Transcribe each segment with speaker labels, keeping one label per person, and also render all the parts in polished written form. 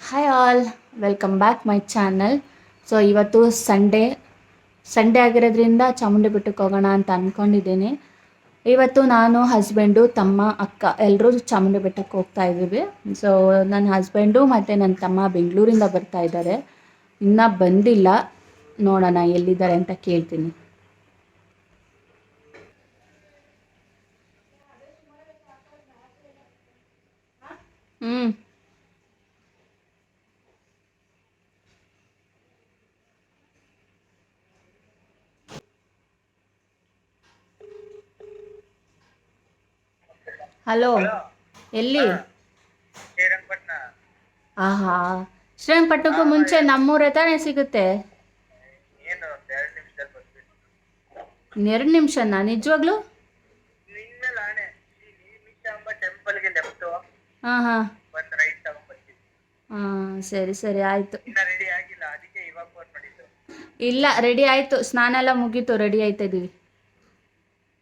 Speaker 1: Hi all, welcome back my channel. So ಇವತ್ತು Sunday ಆಗಿರೋದ್ರಿಂದ ಚಾಮುಂಡಿ ಬೆಟ್ಟಕ್ಕೆ ಹೋಗೋಣ ಅಂತ ಅಂದ್ಕೊಂಡಿದ್ದೀನಿ. ಇವತ್ತು ನಾನು ಹಸ್ಬೆಂಡು ತಮ್ಮ ಅಕ್ಕ ಎಲ್ಲರೂ ಚಾಮುಂಡಿ ಬೆಟ್ಟಕ್ಕೆ ಹೋಗ್ತಾ ಇದ್ದೀವಿ. ಸೊ ನನ್ನ ಹಸ್ಬೆಂಡು ಮತ್ತು ನನ್ನ ತಮ್ಮ ಬೆಂಗಳೂರಿಂದ ಬರ್ತಾ ಇದ್ದಾರೆ, ಇನ್ನೂ ಬಂದಿಲ್ಲ. ನೋಡೋಣ ಎಲ್ಲಿದ್ದಾರೆ ಅಂತ ಕೇಳ್ತೀನಿ. ಹ್ಞೂ ಹಲೋ, ಎಲ್ಲಿ?
Speaker 2: ಶ್ರೀರಂಗಪಟ್ಟಣ.
Speaker 1: ಆಹಾ, ಶ್ರೀರಂಗಪಟ್ಟಣಕ್ಕೂ ಮುಂಚೆ ನಮ್ಮೂರೇ ತಾನೇ ಸಿಗುತ್ತೆ.
Speaker 2: ಏನು ಒಂದ್ 2 ನಿಮಿಷದಲ್ಲಿ ಬರ್ತೀನಿ.
Speaker 1: 2 ನಿಮಿಷನಾ ನಿಜವಾಗ್ಲೂ?
Speaker 2: ನಿನ್ಮೇಲೆ ಆಣೆ. ಈ ನೀಲಕಂಠ ಟೆಂಪಲ್ಗೆ ಲೆಫ್ಟ್
Speaker 1: ಹಾಂ ಹಾಂ
Speaker 2: ಬಂದ್ ರೈಟ್ ತಗೊಂಡ್ಬರ್ತೀನಿ.
Speaker 1: ಹಾಂ, ಸರಿ ಸರಿ ಆಯಿತು.
Speaker 2: ಇನ್ನ ರೆಡಿ ಆಗಿಲ್ಲ, ಅದಕ್ಕೆ ಇವಾಗ ಫೋನ್ ಮಾಡಿದ್ದು.
Speaker 1: ಇಲ್ಲ, ರೆಡಿ ಆಯಿತು, ಸ್ನಾನ ಎಲ್ಲ ಮುಗೀತು, ರೆಡಿ ಆಯ್ತಾ ಇದ್ದೀವಿ.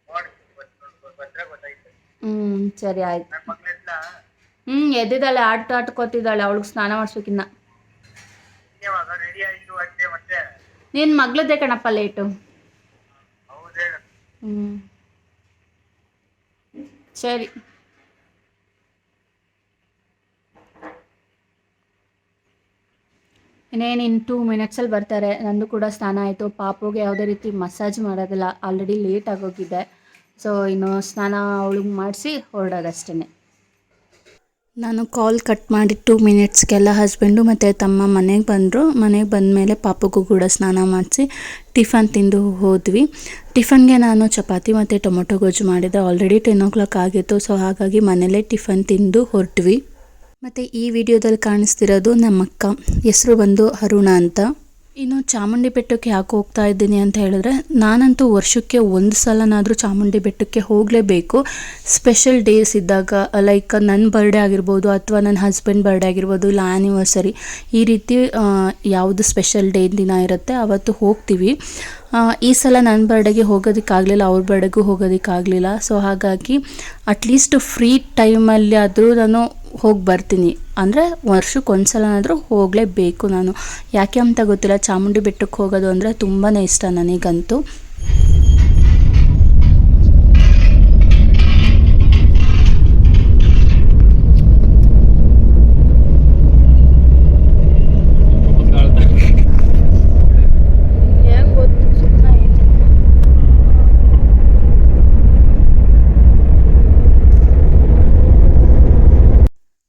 Speaker 2: ನೋಡಿ ಬಂದ್ರೆ ಗೊತ್ತಾಯ್ತು.
Speaker 1: ಸರಿ ಆಯ್ತು.
Speaker 2: ನನ್ನ ಮಗ್ಳೆಲ್ಲ
Speaker 1: ಎದ್ದಿದ್ದಾಳೆ, ಆಡ್ಕೋತಿದ್ದಾಳೆ, ಅವಳಿಗೆ ಸ್ನಾನ ಮಾಡಿಸ್ಬೇಕಿನ್ನ.
Speaker 2: ಇವಾಗ ರೆಡಿ ಆಯ್ತು ಅಷ್ಟೇ. ಮತ್ತೆ
Speaker 1: ನಿನ್ನ ಮಗಳದ್ದೇ ಕಣಪ್ಪ ಲೇಟು.
Speaker 2: ಹೌದೇ?
Speaker 1: ಸರಿ. ಇನ್ನೇನು 2 ಮಿನಿಟ್ಸಲ್ಲಿ ಬರ್ತಾರೆ. ನಂದು ಕೂಡ ಸ್ನಾನ ಆಯಿತು. ಪಾಪುಗೆ ಯಾವುದೇ ರೀತಿ ಮಸಾಜ್ ಮಾಡೋದಿಲ್ಲ, ಆಲ್ರೆಡಿ ಲೇಟ್ ಆಗೋಗಿದೆ. ಸೊ ಇನ್ನು ಸ್ನಾನ ಅವಳಿಗೆ ಮಾಡಿಸಿ ಹೊರಡೋದಷ್ಟೇ. ನಾನು ಕಾಲ್ ಕಟ್ ಮಾಡಿ 2 ಮಿನಿಟ್ಸ್ಗೆಲ್ಲ ಹಸ್ಬೆಂಡು ಮತ್ತು ತಮ್ಮ ಮನೆಗೆ ಬಂದರು. ಮನೆಗೆ ಬಂದಮೇಲೆ ಪಾಪುಗೂ ಕೂಡ ಸ್ನಾನ ಮಾಡಿಸಿ ಟಿಫನ್ ತಿಂದು ಹೋದ್ವಿ. ಟಿಫನ್ಗೆ ನಾನು ಚಪಾತಿ ಮತ್ತು ಟೊಮೊಟೊ ಗೊಜ್ಜು ಮಾಡಿದ್ದೆ. ಆಲ್ರೆಡಿ 10 ಆಗಿತ್ತು. ಸೊ ಹಾಗಾಗಿ ಮನೇಲೇ ಟಿಫನ್ ತಿಂದು ಹೊರಟ್ವಿ. ಮತ್ತು ಈ ವಿಡಿಯೋದಲ್ಲಿ ಕಾಣಿಸ್ತಿರೋದು ನಮ್ಮ ಅಕ್ಕ, ಹೆಸರು ಬಂದು ಅರುಣ ಅಂತ. ಇನ್ನು ಚಾಮುಂಡಿ ಬೆಟ್ಟಕ್ಕೆ ಯಾಕೆ ಹೋಗ್ತಾ ಇದ್ದೀನಿ ಅಂತ ಹೇಳಿದ್ರೆ, ನಾನಂತೂ ವರ್ಷಕ್ಕೆ 1 ಸಲನಾದರೂ ಚಾಮುಂಡಿ ಬೆಟ್ಟಕ್ಕೆ ಹೋಗಲೇಬೇಕು. ಸ್ಪೆಷಲ್ ಡೇಸ್ ಇದ್ದಾಗ, ಲೈಕ್ ನನ್ನ ಬರ್ಡೇ ಆಗಿರ್ಬೋದು ಅಥವಾ ನನ್ನ ಹಸ್ಬೆಂಡ್ ಬರ್ಡೇ ಆಗಿರ್ಬೋದು, ಇಲ್ಲ ಆ್ಯನಿವರ್ಸರಿ, ಈ ರೀತಿ ಯಾವುದು ಸ್ಪೆಷಲ್ ಡೇ ದಿನ ಇರುತ್ತೆ ಅವತ್ತು ಹೋಗ್ತೀವಿ. ಈ ಸಲ ನನ್ನ ಬರ್ಡೇಗೆ ಹೋಗೋದಕ್ಕಾಗಲಿಲ್ಲ, ಅವ್ರ ಬರ್ಡೇಗೂ ಹೋಗೋದಕ್ಕಾಗಲಿಲ್ಲ. ಸೊ ಹಾಗಾಗಿ ಅಟ್ಲೀಸ್ಟ್ ಫ್ರೀ ಟೈಮಲ್ಲಿ ಆದರೂ ನಾನು ಹೋಗಿ ಬರ್ತೀನಿ. ಅಂದರೆ ವರ್ಷಕ್ಕೆ 1 ಸಲನಾದರೂ ಹೋಗಲೇಬೇಕು ನಾನು. ಯಾಕೆ ಅಂತ ಗೊತ್ತಿಲ್ಲ, ಚಾಮುಂಡಿ ಬೆಟ್ಟಕ್ಕೆ ಹೋಗೋದು ಅಂದರೆ ತುಂಬಾ ಇಷ್ಟ ನನಗಂತೂ.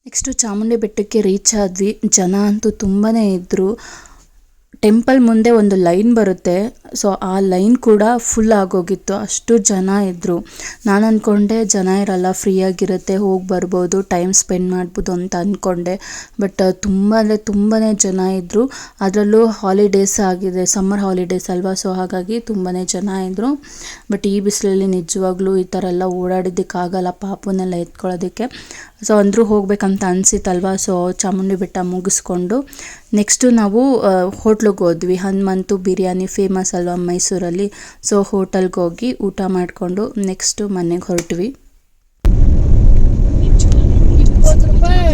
Speaker 1: ನೆಕ್ಸ್ಟು ಚಾಮುಂಡಿ ಬೆಟ್ಟಕ್ಕೆ ರೀಚ್ ಆದ್ವಿ. ಜನ ಅಂತೂ ತುಂಬಾ ಇದ್ದರು. ಟೆಂಪಲ್ ಮುಂದೆ ಒಂದು ಲೈನ್ ಬರುತ್ತೆ, ಸೊ ಆ ಲೈನ್ ಕೂಡ ಫುಲ್ ಆಗೋಗಿತ್ತು, ಅಷ್ಟು ಜನ ಇದ್ದರು. ನಾನು ಅಂದ್ಕೊಂಡೆ ಜನ ಇರಲ್ಲ, ಫ್ರೀಯಾಗಿರುತ್ತೆ, ಹೋಗಿ ಬರ್ಬೋದು, ಟೈಮ್ ಸ್ಪೆಂಡ್ ಮಾಡ್ಬೋದು ಅಂತ ಅಂದ್ಕೊಂಡೆ. ಬಟ್ ತುಂಬ ಅಂದರೆ ತುಂಬಾ ಜನ ಇದ್ದರು. ಅದರಲ್ಲೂ ಹಾಲಿಡೇಸ್ ಆಗಿದೆ, ಸಮ್ಮರ್ ಹಾಲಿಡೇಸ್ ಅಲ್ವಾ, ಸೊ ಹಾಗಾಗಿ ತುಂಬಾ ಜನ ಇದ್ದರು. ಬಟ್ ಈ ಬಿಸಿಲಲ್ಲಿ ನಿಜವಾಗ್ಲೂ ಈ ಥರ ಎಲ್ಲ ಓಡಾಡಿದ್ದಕ್ಕಾಗಲ್ಲ, ಪಾಪುನೆಲ್ಲ ಎತ್ಕೊಳ್ಳೋದಕ್ಕೆ. ಸೊ ಅಂದರೂ ಹೋಗ್ಬೇಕಂತ ಅನಿಸಿತ್ತಲ್ವ. ಸೊ ಚಾಮುಂಡಿ ಬೆಟ್ಟ ಮುಗಿಸ್ಕೊಂಡು ನೆಕ್ಸ್ಟು ನಾವು ಹೋಟ್ಲಿಗೆ ಹೋದ್ವಿ. ಹನುಮಂತು ಬಿರಿಯಾನಿ ಫೇಮಸ್ ಅಲ್ವಾ ಮೈಸೂರಲ್ಲಿ. ಸೊ ಹೋಟೆಲ್ಗೆ ಹೋಗಿ ಊಟ ಮಾಡಿಕೊಂಡು ನೆಕ್ಸ್ಟು ಮನೆಗೆ ಹೊರಟ್ವಿ.
Speaker 3: 20 ರೂಪಾಯಿ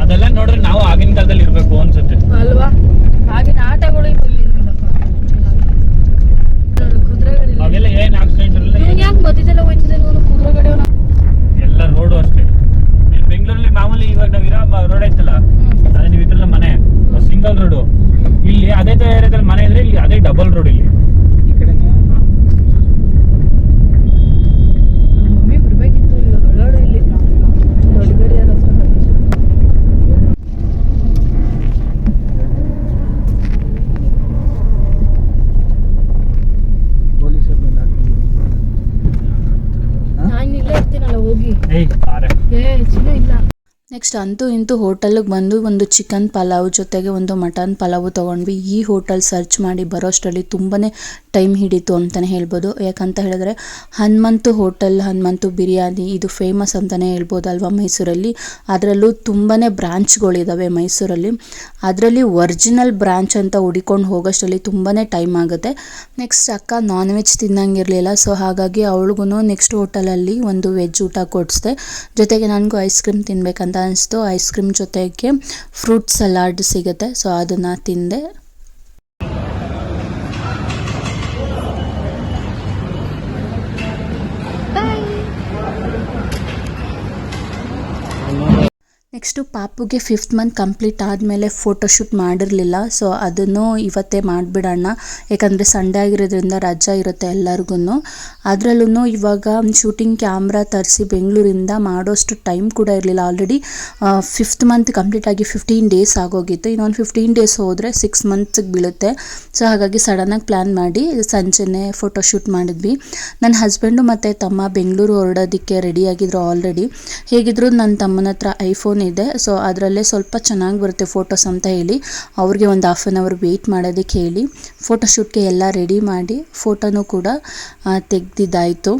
Speaker 4: ಅದೆಲ್ಲ ನೋಡ್ರೆ ನಾವು ಆಗಿನ ಕಾಲದಲ್ಲಿ ಇರ್ಬೇಕು ಅನ್ಸುತ್ತೆ
Speaker 3: ಅಲ್ವಾ. ಆಗಿನ ಆಟಗಳು
Speaker 4: ಅವೆಲ್ಲ ಏನ್ ಆಕ್ಸಿಡೆಂಟ್ ಇರಲಿಲ್ಲ.
Speaker 3: ಯಾಕೆ ಗೊತ್ತಿದ್ದೆಲ್ಲ ಹೋಯ್ತಿದ್ದೆ ಕುದುರೆ ಗಾಡಿ
Speaker 4: ಎಲ್ಲ ರೋಡು ಅಷ್ಟೇ. ಇಲ್ಲಿ ಬೆಂಗಳೂರಲ್ಲಿ ಮಾಮೂಲಿ ಇವಾಗ ನಾವು ಇರೋ ರೋಡ್ ಐತಲ್ಲ, ಅದೇ ನೀವು ಇದ್ರಲ್ಲ ಮನೆ ಸಿಂಗಲ್ ರೋಡು. ಇಲ್ಲಿ ಅದೇ ಏರಿಯಾದಲ್ಲಿ ಮನೆ ಇದ್ರೆ ಇಲ್ಲಿ ಅದೇ ಡಬಲ್ ರೋಡ್. ಇಲ್ಲಿ ಈ ಕಡೆ
Speaker 3: ಮಮ್ಮಿ ಬರ್ಬೇಕಿತ್ತು ಇವಾಗ ಒಳ್ಳೋಡು ಇಲ್ಲಿ ದೊಡ್ಡ ಗಡಿ ಯಾರ ನಾನು ಇಲ್ಲೇ ಇರ್ತೀನಲ್ಲ ಹೋಗಿ. ಚಿನ್ನ ಇಲ್ಲ.
Speaker 1: ನೆಕ್ಸ್ಟ್ ಅಂತೂ ಇಂತೂ ಹೋಟೆಲ್ಗೆ ಬಂದು ಒಂದು ಚಿಕನ್ ಪಲಾವ್ ಜೊತೆಗೆ ಒಂದು ಮಟನ್ ಪಲಾವು ತೊಗೊಂಡ್ವಿ. ಈ ಹೋಟೆಲ್ ಸರ್ಚ್ ಮಾಡಿ ಬರೋಷ್ಟರಲ್ಲಿ ತುಂಬಾ ಟೈಮ್ ಹಿಡಿತು ಅಂತಲೇ ಹೇಳ್ಬೋದು. ಯಾಕಂತ ಹೇಳಿದ್ರೆ ಹನುಮಂತು ಹೋಟೆಲ್, ಹನುಮಂತು ಬಿರಿಯಾನಿ ಇದು ಫೇಮಸ್ ಅಂತಲೇ ಹೇಳ್ಬೋದಲ್ವ ಮೈಸೂರಲ್ಲಿ. ಅದರಲ್ಲೂ ತುಂಬಾ ಬ್ರಾಂಚ್ಗಳಿದ್ದಾವೆ ಮೈಸೂರಲ್ಲಿ. ಅದರಲ್ಲಿ ಒರಿಜಿನಲ್ ಬ್ರಾಂಚ್ ಅಂತ ಹುಡಿಕೊಂಡು ಹೋಗೋಷ್ಟರಲ್ಲಿ ತುಂಬಾ ಟೈಮ್ ಆಗುತ್ತೆ. ನೆಕ್ಸ್ಟ್ ಅಕ್ಕ ನಾನ್ ವೆಜ್ ತಿನ್ನಂಗಿರಲಿಲ್ಲ, ಸೊ ಹಾಗಾಗಿ ಅವಳಿಗೂ ನೆಕ್ಸ್ಟ್ ಹೋಟೆಲಲ್ಲಿ ಒಂದು ವೆಜ್ ಊಟ ಕೊಡಿಸ್ದೆ. ಜೊತೆಗೆ ನನಗೂ ಐಸ್ ಕ್ರೀಮ್ ತಿನ್ನಬೇಕಂತ ಅನಿಸ್ತು. ಐಸ್ ಕ್ರೀಮ್ ಜೊತೆಗೆ ಫ್ರೂಟ್ ಸಲಾಡ್ ಸಿಗುತ್ತೆ, ಸೊ ಅದನ್ನು ತಿಂದೆ. ನೆಕ್ಸ್ಟು ಪಾಪುಗೆ 5th ಮಂತ್ ಕಂಪ್ಲೀಟ್ ಆದಮೇಲೆ ಫೋಟೋಶೂಟ್ ಮಾಡಿರಲಿಲ್ಲ, ಸೊ ಅದನ್ನು ಇವತ್ತೇ ಮಾಡಿಬಿಡೋಣ. ಯಾಕಂದರೆ ಸಂಡೇ ಆಗಿರೋದ್ರಿಂದ ರಜಾ ಇರುತ್ತೆ ಎಲ್ಲರಿಗೂ. ಅದರಲ್ಲೂ ಇವಾಗ ಶೂಟಿಂಗ್ ಕ್ಯಾಮ್ರಾ ತರಿಸಿ ಬೆಂಗಳೂರಿಂದ ಮಾಡೋಷ್ಟು ಟೈಮ್ ಕೂಡ ಇರಲಿಲ್ಲ. ಆಲ್ರೆಡಿ 5th ಮಂತ್ ಕಂಪ್ಲೀಟ್ ಆಗಿ 15 ಡೇಸ್ ಆಗೋಗಿತ್ತು. ಇನ್ನೊಂದು 15 ಡೇಸ್ ಹೋದರೆ 6 ಮಂತ್ಸಿಗೆ ಬೀಳುತ್ತೆ. ಸೊ ಹಾಗಾಗಿ ಸಡನ್ನಾಗಿ ಪ್ಲ್ಯಾನ್ ಮಾಡಿ ಸಂಜೆನೇ ಫೋಟೋಶೂಟ್ ಮಾಡಿದ್ವಿ. ನನ್ನ ಹಸ್ಬೆಂಡು ಮತ್ತು ತಮ್ಮ ಬೆಂಗಳೂರು ಹೊರಡೋದಕ್ಕೆ ರೆಡಿಯಾಗಿದ್ರು ಆಲ್ರೆಡಿ. ಹೇಗಿದ್ರು ನನ್ನ ತಮ್ಮನ ಹತ್ರ ಐಫೋನ್ ಇದೆ, ಸೊ ಅದರಲ್ಲೇ ಸ್ವಲ್ಪ ಚೆನ್ನಾಗಿ ಬರುತ್ತೆ ಫೋಟೋಸ್ ಅಂತ ಹೇಳಿ ಅವ್ರಿಗೆ ಒಂದು 1/2 an hour ವೆಯ್ಟ್ ಮಾಡೋದಕ್ಕೆ ಹೇಳಿ ಫೋಟೋಶೂಟ್ಗೆ ಎಲ್ಲ ರೆಡಿ ಮಾಡಿ ಫೋಟೋನೂ ಕೂಡ ತೆಗೆದಿದ್ದಾಯಿತು.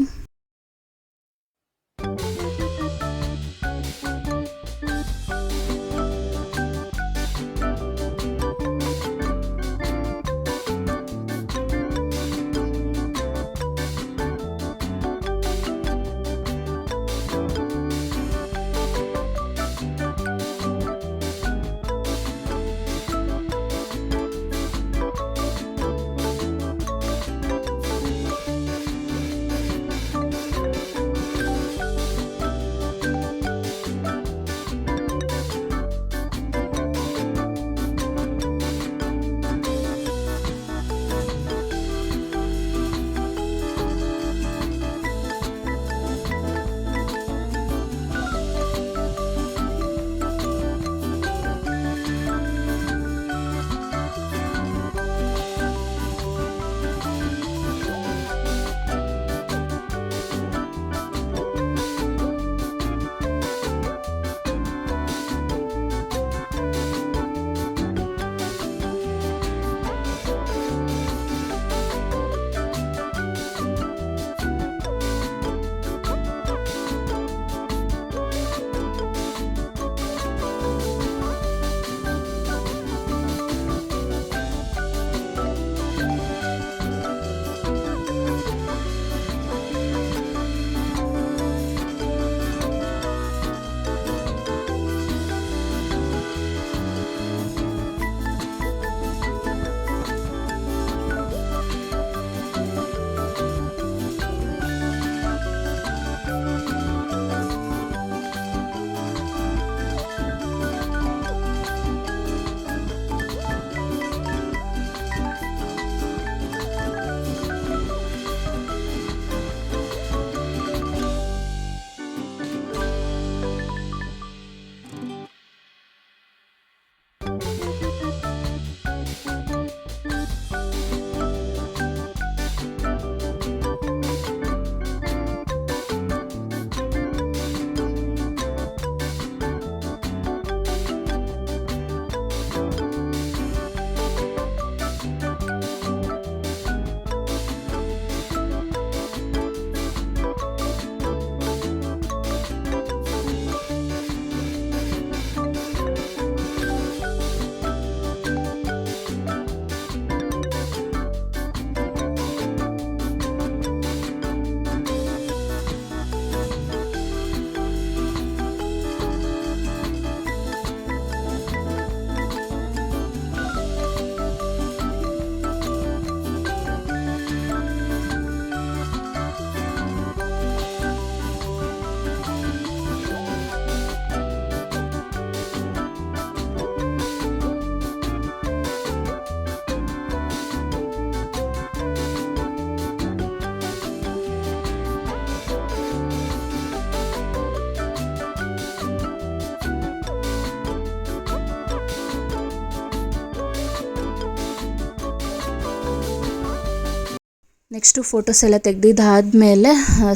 Speaker 1: ನೆಕ್ಸ್ಟು ಫೋಟೋಸ್ ಎಲ್ಲ ತೆಗೆದಿದ್ದಾದಮೇಲೆ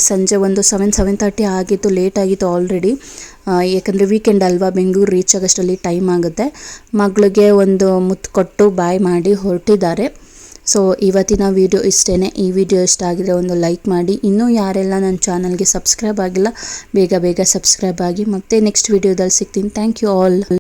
Speaker 1: ಸಂಜೆ ಒಂದು 7:30 ಆಗಿತ್ತು, ಲೇಟ್ ಆಗಿತ್ತು ಆಲ್ರೆಡಿ. ಯಾಕಂದರೆ ವೀಕೆಂಡ್ ಅಲ್ವಾ, ಬೆಂಗಳೂರು ರೀಚ್ ಆಗೋಷ್ಟರಲ್ಲಿ ಟೈಮ್ ಆಗುತ್ತೆ. ಮಗಳಿಗೆ ಒಂದು ಮುತ್ತು ಕೊಟ್ಟು ಬಾಯ್ ಮಾಡಿ ಹೊರಟಿದ್ದಾರೆ. ಸೊ ಇವತ್ತಿನ ವಿಡಿಯೋ ಇಷ್ಟೇ. ಈ ವಿಡಿಯೋ ಇಷ್ಟ ಆಗಿದ್ರೆ ಒಂದು ಲೈಕ್ ಮಾಡಿ. ಇನ್ನೂ ಯಾರೆಲ್ಲ ನನ್ನ ಚಾನಲ್ಗೆ ಸಬ್ಸ್ಕ್ರೈಬ್ ಆಗಿಲ್ಲ ಬೇಗ ಸಬ್ಸ್ಕ್ರೈಬ್ ಆಗಿ. ಮತ್ತೆ ನೆಕ್ಸ್ಟ್ ವಿಡಿಯೋದಲ್ಲಿ ಸಿಗ್ತೀನಿ. Thank you all.